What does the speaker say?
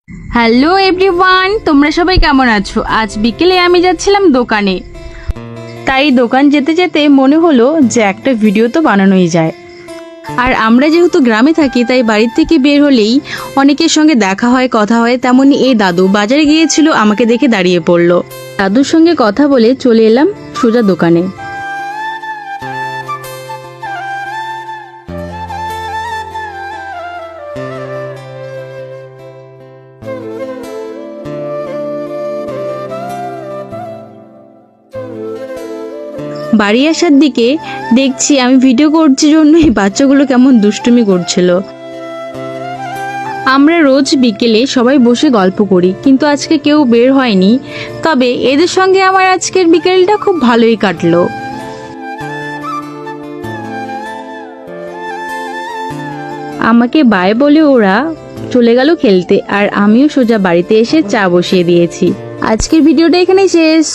Hello everyone, তোমরা সবাই কেমন আছো? আজ বিকেলে আমি যাচ্ছিলাম দোকানে, তাই দোকান যেতে যেতে মনে হলো যে একটা ভিডিও তো বানানোই যায়। আর আমরা যেহেতু গ্রামে থাকি তাই বাড়ির থেকে বের হলেই অনেকের সঙ্গে দেখা হয়, কথা হয়। তেমনই এই দাদু বাজারে গিয়েছিল, আমাকে দেখে দাঁড়িয়ে পড়লো। দাদুর সঙ্গে কথা বলে চলে এলাম সোজা দোকানে। বাড়ি আসার দিকে দেখছি আমি ভিডিও করছি জন্য এই বাচ্চাগুলো কেমন দুষ্টুমি করছিল। আমরা রোজ বিকেলে সবাই বসে গল্প করি, কিন্তু আজকে কেউ বের হয়নি। তবে এদের সঙ্গে আমার আজকের বিকেলটা খুব ভালোই কাটলো। আমাকে বাই বলে ওরা চলে গেল খেলতে, আর আমিও সোজা বাড়িতে এসে চা বসিয়ে দিয়েছি। আজকের ভিডিওটা এখানেই শেষ।